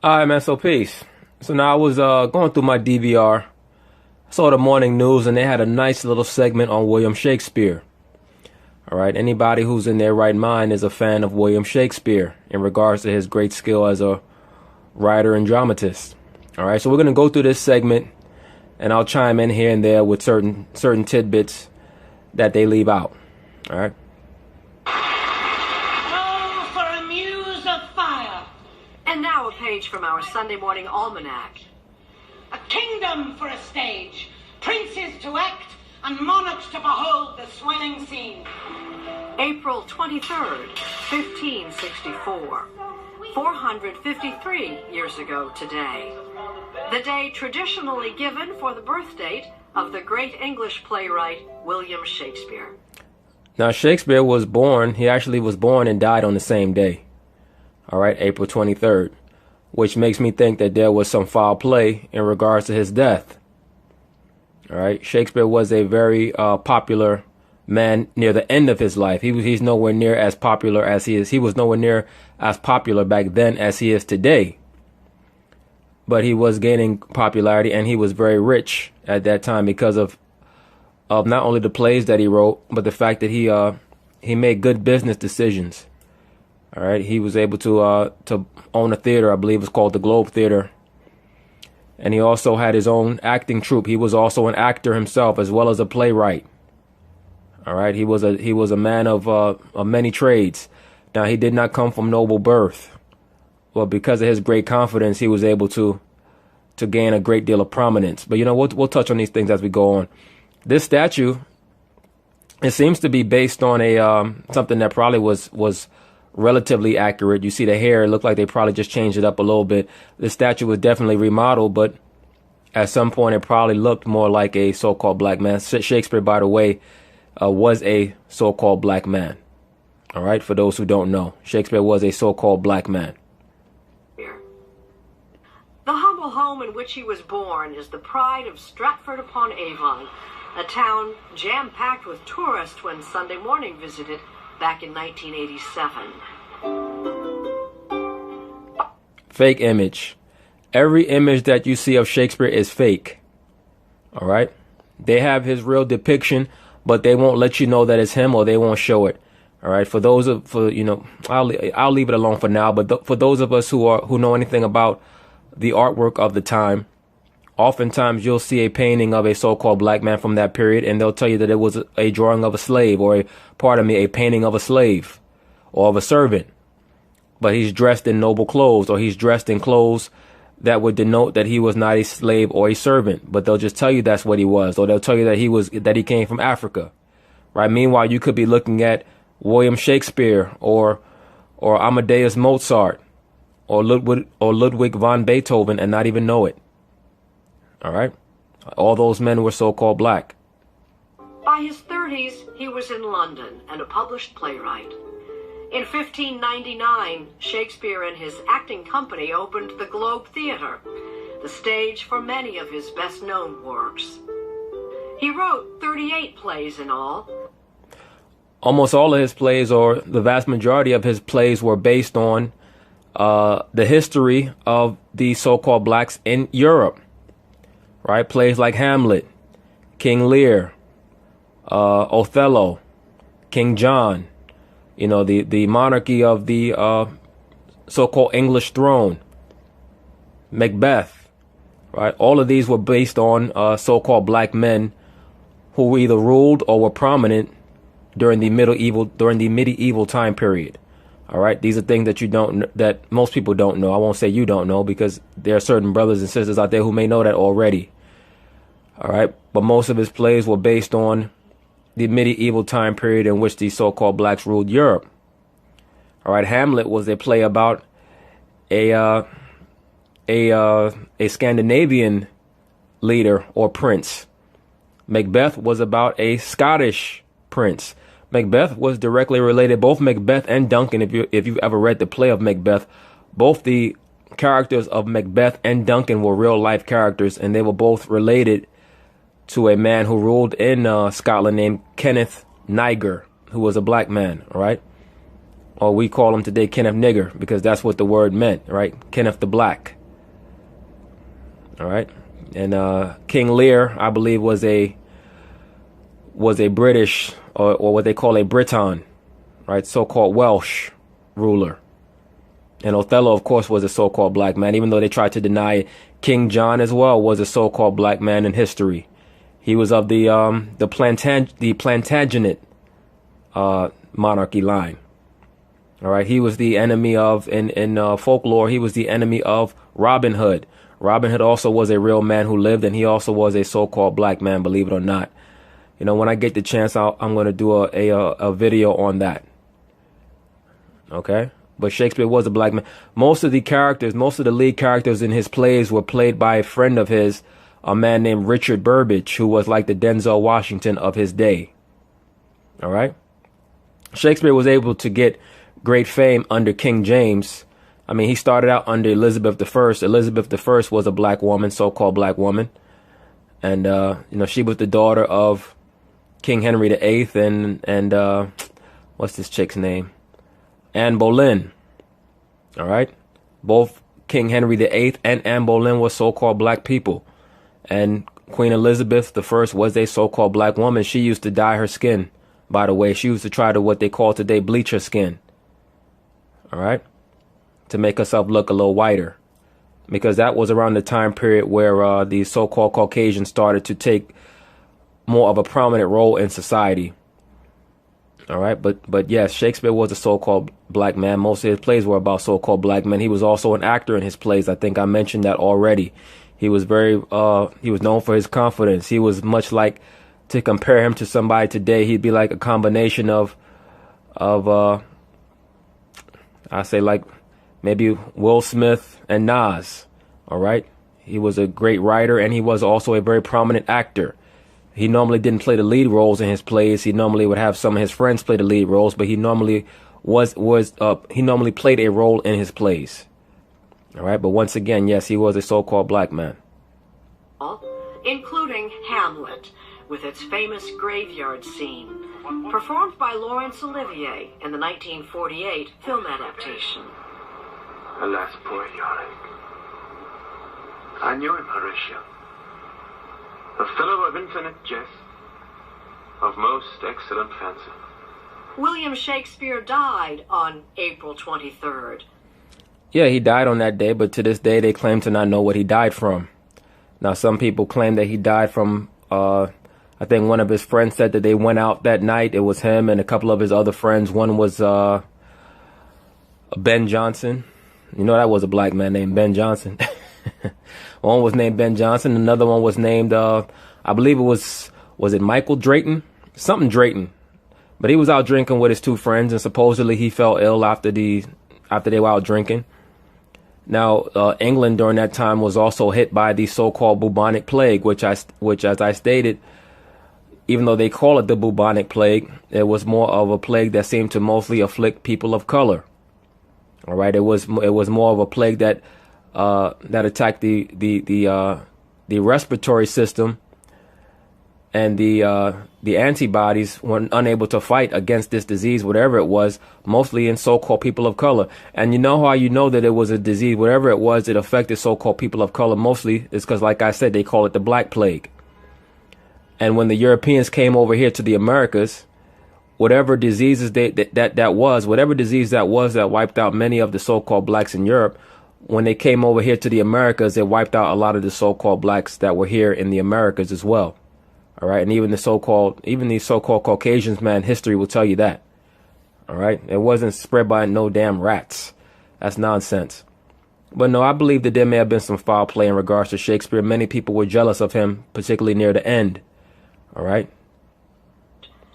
Alright, man, so peace. So now I was going through my DVR, saw the morning news, and they had a nice little segment on William Shakespeare. Alright, anybody who's in their right mind is a fan of William Shakespeare in regards to his great skill as a writer and dramatist. Alright, so we're going to go through this segment, and I'll chime in here and there with certain tidbits that they leave out. Alright. Oh, for a muse of fire. And now a page from our Sunday morning almanac. A kingdom for a stage, princes to act, and monarchs to behold the swelling scene. April 23rd, 1564. 453 years ago today. The day traditionally given for the birth date of the great English playwright William Shakespeare. Now, Shakespeare was born, he actually was born and died on the same day. All right, April 23rd, which makes me think that there was some foul play in regards to his death. All right, Shakespeare was a very popular man near the end of his life. He's nowhere near as popular as he is. He was nowhere near as popular back then as he is today. But he was gaining popularity, and he was very rich at that time because of not only the plays that he wrote, but the fact that he made good business decisions. All right, he was able to own a theater, I believe it's called the Globe Theater, and he also had his own acting troupe. He was also an actor himself, as well as a playwright. All right, he was a man of many trades. Now, he did not come from noble birth, but because of his great confidence, he was able to gain a great deal of prominence. But you know, we'll touch on these things as we go on. This statue, it seems to be based on a something that probably was relatively accurate. You see the hair, it looked like they probably just changed it up a little bit. The statue was definitely remodeled, but at some point it probably looked more like a so-called black man. Shakespeare, by the way, was a so-called black man. All right, for those who don't know, Shakespeare was a so-called black man. The humble home in which he was born is the pride of Stratford-upon-Avon, a town jam-packed with tourists when Sunday morning visited back in 1987. Fake image. Every image that you see of Shakespeare is fake. All right, they have his real depiction, but they won't let you know that it's him, or they won't show it. All right, you know, I'll leave it alone for now. But for those of us who know anything about the artwork of the time, oftentimes you'll see a painting of a so-called black man from that period, and they'll tell you that it was a drawing of a slave, or a painting of a slave or of a servant. But he's dressed in noble clothes, or he's dressed in clothes that would denote that he was not a slave or a servant. But they'll just tell you that's what he was, or they'll tell you that he came from Africa. Right? Meanwhile, you could be looking at William Shakespeare or Amadeus Mozart or Ludwig van Beethoven and not even know it. All right? All those men were so-called black. By his 30s, he was in London and a published playwright. In 1599, Shakespeare and his acting company opened the Globe Theater, the stage for many of his best-known works. He wrote 38 plays in all. Almost all of his plays, or the vast majority of his plays, were based on the history of the so-called blacks in Europe. Right? Plays like Hamlet, King Lear, Othello, King John, you know, the monarchy of the so-called English throne, Macbeth, right? All of these were based on so-called black men who either ruled or were prominent during the medieval time period. All right, these are things that most people don't know. I won't say you don't know, because there are certain brothers and sisters out there who may know that already. All right, but most of his plays were based on the medieval time period in which the so-called blacks ruled Europe. All right, Hamlet was a play about a Scandinavian leader or prince. Macbeth was about a Scottish prince. Macbeth was directly related. Both Macbeth and Duncan, if you've ever read the play of Macbeth, both the characters of Macbeth and Duncan were real life characters, and they were both related to a man who ruled in Scotland named Kenneth Niger, who was a black man. All right. or we call him today Kenneth Nigger, because that's what the word meant, right? Kenneth the Black. All right. And King Lear, I believe, was a British, or what they call a Briton, right? So-called Welsh ruler. And Othello, of course, was a so-called black man, even though they tried to deny it. King John as well was a so-called black man in history. He was of the Plantagenet monarchy line. All right, he was the enemy of, in folklore, he was the enemy of Robin Hood. Robin Hood also was a real man who lived, and he also was a so-called black man, believe it or not. You know, when I get the chance, I'm going to do a video on that. Okay? But Shakespeare was a black man. Most of the lead characters in his plays were played by a friend of his, a man named Richard Burbage, who was like the Denzel Washington of his day. All right? Shakespeare was able to get great fame under King James. I mean, he started out under Elizabeth I. Elizabeth I was a black woman, so-called black woman. And, you know, she was the daughter of King Henry VIII and what's this chick's name? Anne Boleyn. All right. Both King Henry VIII and Anne Boleyn were so-called black people. And Queen Elizabeth I was a so-called black woman. She used to dye her skin, by the way. She used to try to what they call today bleach her skin. All right. To make herself look a little whiter. Because that was around the time period where the so-called Caucasians started to take more of a prominent role in society. All right, but yes, Shakespeare was a so-called black man. Most of his plays were about so-called black men. He was also an actor in his plays. I think I mentioned that already. He was he was known for his confidence. He was much like, to compare him to somebody today, he'd be like a combination of I say like maybe Will Smith and Nas. All right, he was a great writer, and he was also a very prominent actor. He normally didn't play the lead roles in his plays. He normally would have some of his friends play the lead roles, but he normally played a role in his plays. All right, but once again, yes, he was a so-called black man. Including Hamlet, with its famous graveyard scene, performed by Laurence Olivier in the 1948 film adaptation. Alas, poor Yorick. I knew him, Horatio. A fellow of infinite jest, of most excellent fancy. William Shakespeare died on April 23rd. Yeah, he died on that day, but to this day they claim to not know what he died from. Now, some people claim that he died from, I think one of his friends said that they went out that night. It was him and a couple of his other friends. One was Ben Johnson. You know, that was a black man named Ben Johnson. One was named Ben Johnson. Another one was named, I believe it was it Michael Drayton? Something Drayton. But he was out drinking with his two friends, and supposedly he fell ill after they were out drinking. Now, England during that time was also hit by the so-called bubonic plague, which, as I stated, even though they call it the bubonic plague, it was more of a plague that seemed to mostly afflict people of color. All right, it was more of a plague that attacked the respiratory system, and the antibodies were unable to fight against this disease, whatever it was, mostly in so-called people of color. And you know how you know that it was a disease, whatever it was, it affected so-called people of color mostly, is because, like I said, they call it the Black Plague. And when the Europeans came over here to the Americas, whatever diseases whatever disease that was that wiped out many of the so-called blacks in Europe, when they came over here to the Americas, it wiped out a lot of the so-called blacks that were here in the Americas as well. All right. And even these so-called Caucasians, man, history will tell you that. All right. It wasn't spread by no damn rats. That's nonsense. But no, I believe that there may have been some foul play in regards to Shakespeare. Many people were jealous of him, particularly near the end. All right.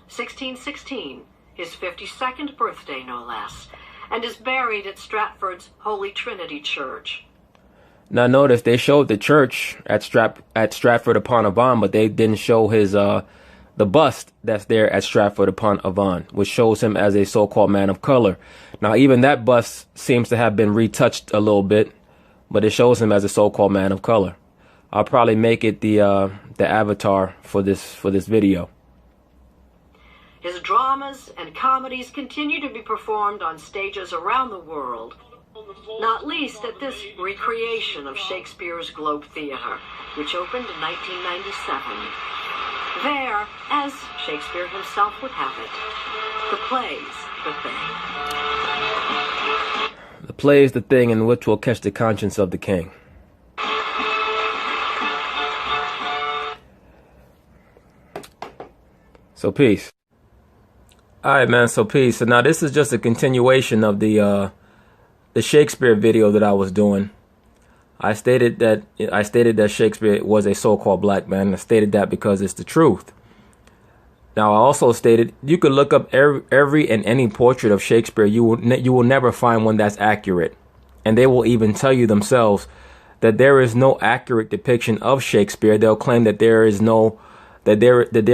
1616, his 52nd birthday, no less, and is buried at Stratford's Holy Trinity Church. Now, notice they showed the church at Stratford-upon-Avon, but they didn't show his the bust that's there at Stratford-upon-Avon, which shows him as a so-called man of color. Now, even that bust seems to have been retouched a little bit, but it shows him as a so-called man of color. I'll probably make it the avatar for this video. His dramas and comedies continue to be performed on stages around the world, not least at this recreation of Shakespeare's Globe Theatre, which opened in 1997. There, as Shakespeare himself would have it, the play's the thing. The play is the thing in which will catch the conscience of the king. So peace. Alright, man, so peace. So now this is just a continuation of the Shakespeare video that I was doing. I stated that Shakespeare was a so-called black man. I stated that because it's the truth. Now I also stated you could look up every and any portrait of Shakespeare. You will never find one that's accurate, and they will even tell you themselves that there is no accurate depiction of Shakespeare. They'll claim that there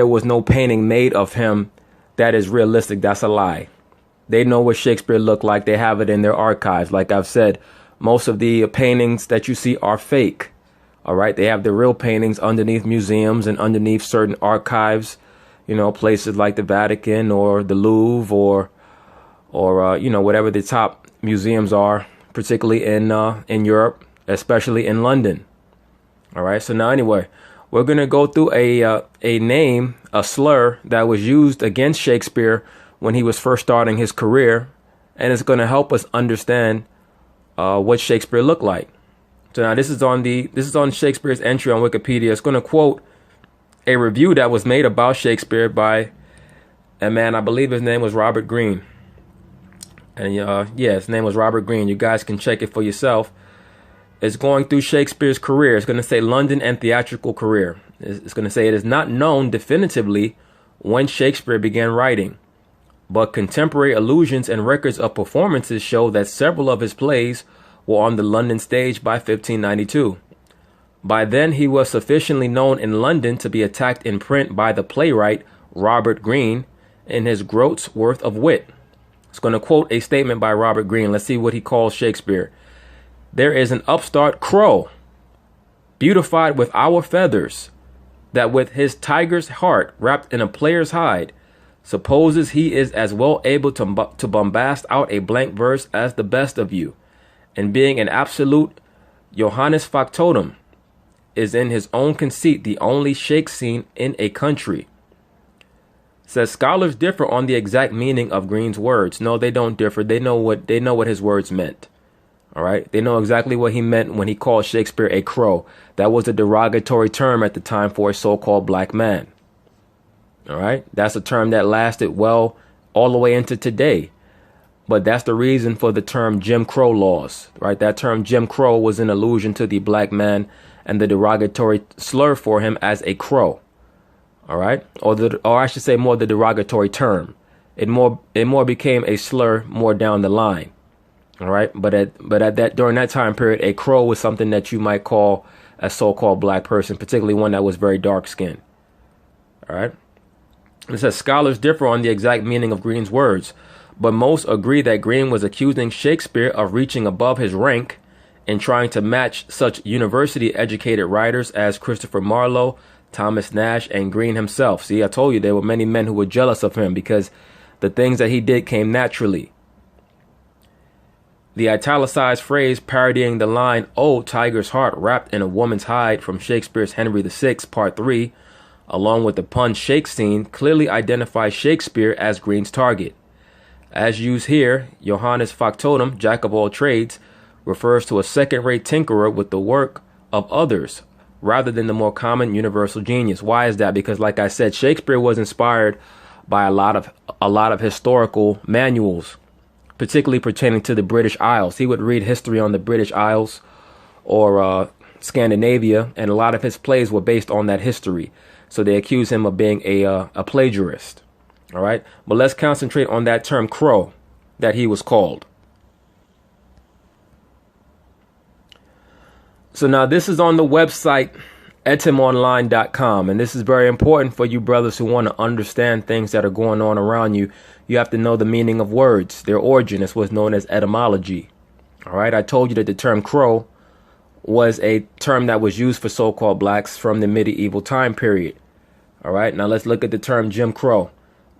was no painting made of him that is realistic. That's a lie. They know what Shakespeare looked like. They have it in their archives. Like I've said, most of the paintings that you see are fake. All right. They have the real paintings underneath museums and underneath certain archives, you know, places like the Vatican or the Louvre or you know, whatever the top museums are, particularly in Europe, especially in London. All right. So now anyway, we're going to go through a slur that was used against Shakespeare when he was first starting his career, and it's going to help us understand what Shakespeare looked like. So now this is on Shakespeare's entry on Wikipedia. It's going to quote a review that was made about Shakespeare by a man, I believe his name was Robert Greene. And yeah, his name was Robert Greene. You guys can check it for yourself. It's going through Shakespeare's career. It's going to say London and theatrical career. It's going to say it is not known definitively when Shakespeare began writing, but contemporary allusions and records of performances show that several of his plays were on the London stage by 1592. By then, he was sufficiently known in London to be attacked in print by the playwright Robert Greene in his Groat's Worth of Wit. It's going to quote a statement by Robert Greene. Let's see what he calls Shakespeare. There is an upstart crow, beautified with our feathers, that with his tiger's heart wrapped in a player's hide, supposes he is as well able to bombast out a blank verse as the best of you, and being an absolute Johannes factotum, is in his own conceit the only shake scene in a country. Says scholars differ on the exact meaning of Greene's words. No, they don't differ. They know what his words meant. All right. They know exactly what he meant when he called Shakespeare a crow. That was a derogatory term at the time for a so-called black man. All right. That's a term that lasted well all the way into today. But that's the reason for the term Jim Crow laws. Right. That term Jim Crow was an allusion to the black man and the derogatory slur for him as a crow. All right. Or I should say more the derogatory term. It more became a slur more down the line. All right. But during that time period, a crow was something that you might call a so-called black person, particularly one that was very dark skinned. All right. It says scholars differ on the exact meaning of Greene's words, but most agree that Greene was accusing Shakespeare of reaching above his rank in trying to match such university educated writers as Christopher Marlowe, Thomas Nash, and Greene himself. See, I told you there were many men who were jealous of him because the things that he did came naturally. The italicized phrase parodying the line, "Oh, tiger's heart wrapped in a woman's hide" from Shakespeare's Henry VI, Part 3, along with the pun shake scene, clearly identifies Shakespeare as Greene's target. As used here, Johannes factotum, jack of all trades, refers to a second-rate tinkerer with the work of others, rather than the more common universal genius. Why is that? Because, like I said, Shakespeare was inspired by a lot of historical manuals, particularly pertaining to the British Isles. He would read history on the British Isles or Scandinavia, and a lot of his plays were based on that history. So they accuse him of being a plagiarist. All right. But let's concentrate on that term crow that he was called. So now this is on the website etimoonline.com, and this is very important for you brothers who want to understand things that are going on around you. You have to know the meaning of words, their origin. Is what's known as etymology. All right. I told you that the term crow was a term that was used for so-called blacks from the medieval time period. All right. Now let's look at the term Jim Crow.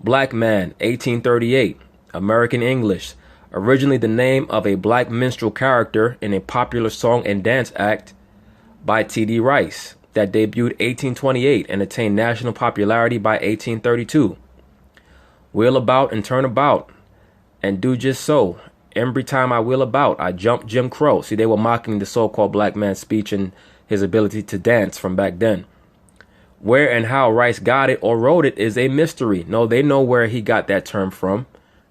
Black man, 1838. American English. Originally the name of a black minstrel character in a popular song and dance act by T.D. Rice that debuted 1828 and attained national popularity by 1832. Wheel about and turn about and do just so. Every time I wheel about, I jump Jim Crow. See, they were mocking the so-called black man's speech and his ability to dance from back then. Where and how Rice got it or wrote it is a mystery. No, they know where he got that term from.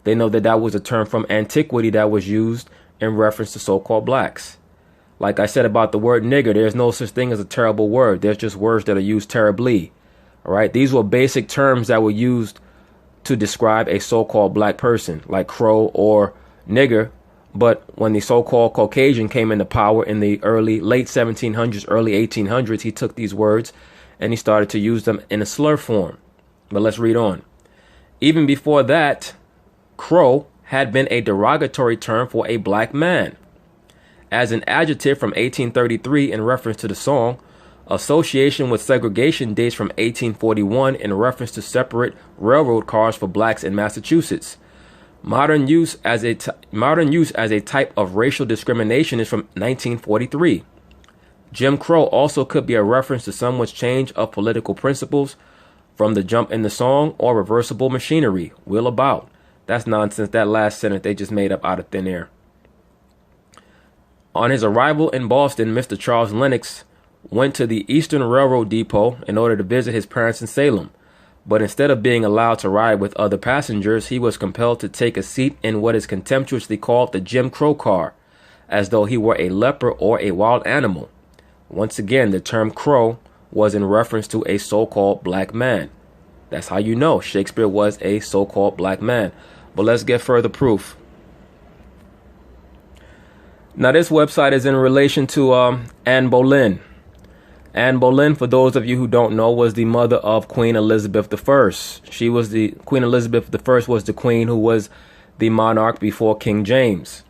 They know that that was a term from antiquity that was used in reference to so-called blacks. Like I said about the word nigger, there's no such thing as a terrible word. There's just words that are used terribly. All right. These were basic terms that were used to describe a so-called black person, like crow or nigger. But when the so-called Caucasian came into power in the late 1700s, early 1800s, he took these words and he started to use them in a slur form. But let's read on. Even before that, crow had been a derogatory term for a black man. As an adjective from 1833 in reference to the song, association with segregation dates from 1841 in reference to separate railroad cars for blacks in Massachusetts. Modern use as a type of racial discrimination is from 1943. Jim Crow also could be a reference to someone's change of political principles from the jump in the song or reversible machinery. Wheel about. That's nonsense. That last sentence they just made up out of thin air. On his arrival in Boston, Mr. Charles Lennox went to the Eastern Railroad Depot in order to visit his parents in Salem. But instead of being allowed to ride with other passengers, he was compelled to take a seat in what is contemptuously called the Jim Crow car, as though he were a leper or a wild animal. Once again, the term crow was in reference to a so-called black man. That's how you know Shakespeare was a so-called black man. But let's get further proof. Now, this website is in relation to Anne Boleyn. Anne Boleyn, for those of you who don't know, was the mother of Queen Elizabeth I. Queen Elizabeth I was the queen who was the monarch before King James.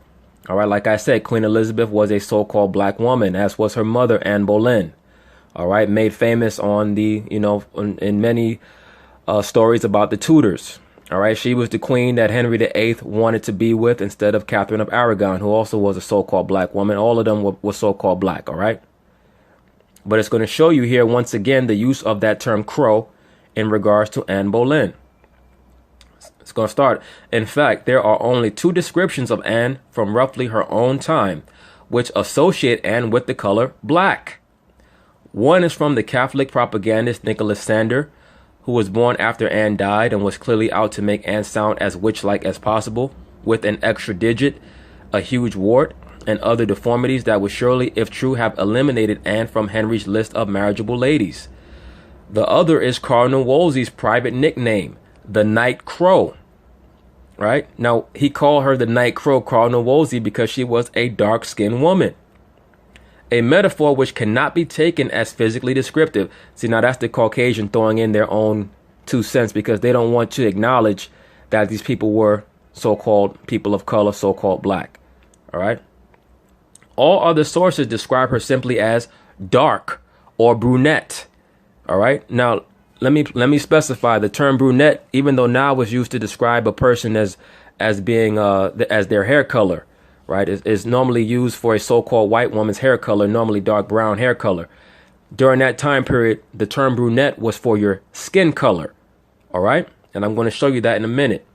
All right, like I said, Queen Elizabeth was a so-called black woman, as was her mother, Anne Boleyn. All right, made famous on the, in many stories about the Tudors. All right, she was the queen that Henry VIII wanted to be with instead of Catherine of Aragon, who also was a so-called black woman. All of them were so-called black. All right. But it's going to show you here once again the use of that term crow in regards to Anne Boleyn. It's going to start. In fact, there are only two descriptions of Anne from roughly her own time, which associate Anne with the color black. One is from the Catholic propagandist Nicholas Sander, who was born after Anne died and was clearly out to make Anne sound as witch-like as possible, with an extra digit, a huge wart, and other deformities that would surely, if true, have eliminated Anne from Henry's list of marriageable ladies. The other is Cardinal Wolsey's private nickname, the Night Crow. Right? Now, he called her the Night Crow, Cardinal Wolsey, because she was a dark-skinned woman. A metaphor which cannot be taken as physically descriptive. See, now that's the Caucasian throwing in their own 2 cents because they don't want to acknowledge that these people were so-called people of color, so-called black. All right? All other sources describe her simply as dark or brunette. All right. Now, let me specify the term brunette, even though now is used to describe a person as being as their hair color. Right. Is normally used for a so-called white woman's hair color, normally dark brown hair color. During that time period, the term brunette was for your skin color. All right. And I'm going to show you that in a minute.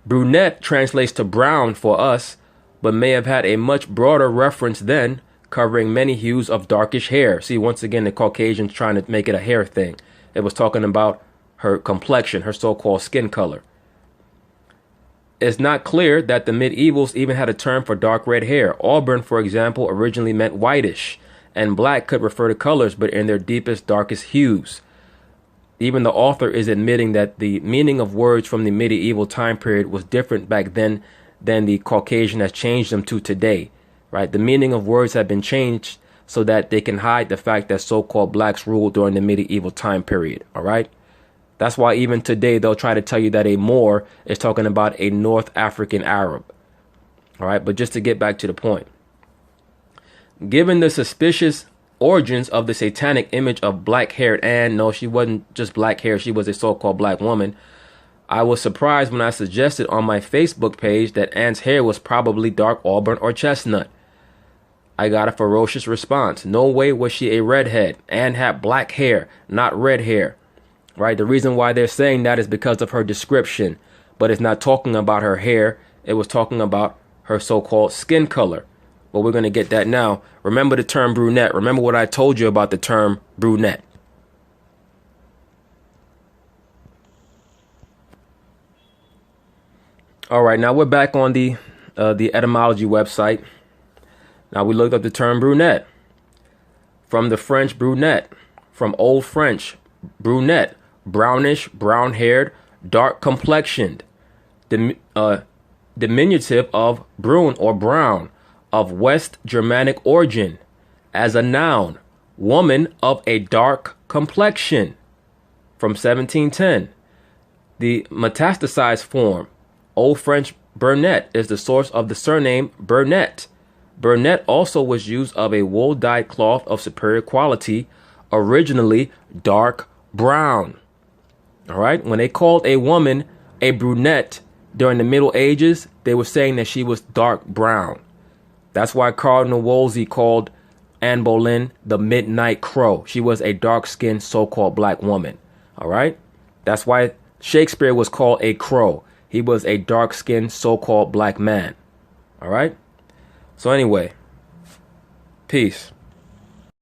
Brunette translates to brown for us, but may have had a much broader reference then, covering many hues of darkish hair. See, once again, the Caucasians trying to make it a hair thing. It was talking about her complexion, her so-called skin color. It's not clear that the medievals even had a term for dark red hair. Auburn, for example, originally meant whitish, and black could refer to colors, but in their deepest, darkest hues. Even the author is admitting that the meaning of words from the medieval time period was different back then than the Caucasian has changed them to today, right? The meaning of words have been changed so that they can hide the fact that so-called blacks ruled during the medieval time period, all right? That's why even today they'll try to tell you that a Moor is talking about a North African Arab, all right? But just to get back to the point, given the suspicious origins of the satanic image of black-haired Anne, no, she wasn't just black hair, she was a so-called black woman, I was surprised when I suggested on my Facebook page that Anne's hair was probably dark auburn or chestnut. I got a ferocious response. No way was she a redhead. Anne had black hair, not red hair. Right? The reason why they're saying that is because of her description. But it's not talking about her hair. It was talking about her so-called skin color. But we're going to get that now. Remember the term brunette. Remember what I told you about the term brunette. All right, now we're back on the etymology website. Now we looked up the term brunette. From the French brunette, from Old French brunette, brownish, brown-haired, dark complexioned. Diminutive of brune or brown, of West Germanic origin. As a noun, woman of a dark complexion. From 1710. The metastasized form, Old French Burnett, is the source of the surname Burnett. Burnett also was used of a wool-dyed cloth of superior quality, originally dark brown. All right, when they called a woman a brunette during the Middle Ages, they were saying that she was dark brown. That's why Cardinal Wolsey called Anne Boleyn the Midnight Crow. She was a dark-skinned so-called black woman. All right, that's why Shakespeare was called a crow. He was a dark-skinned so-called black man. All right. So anyway, peace.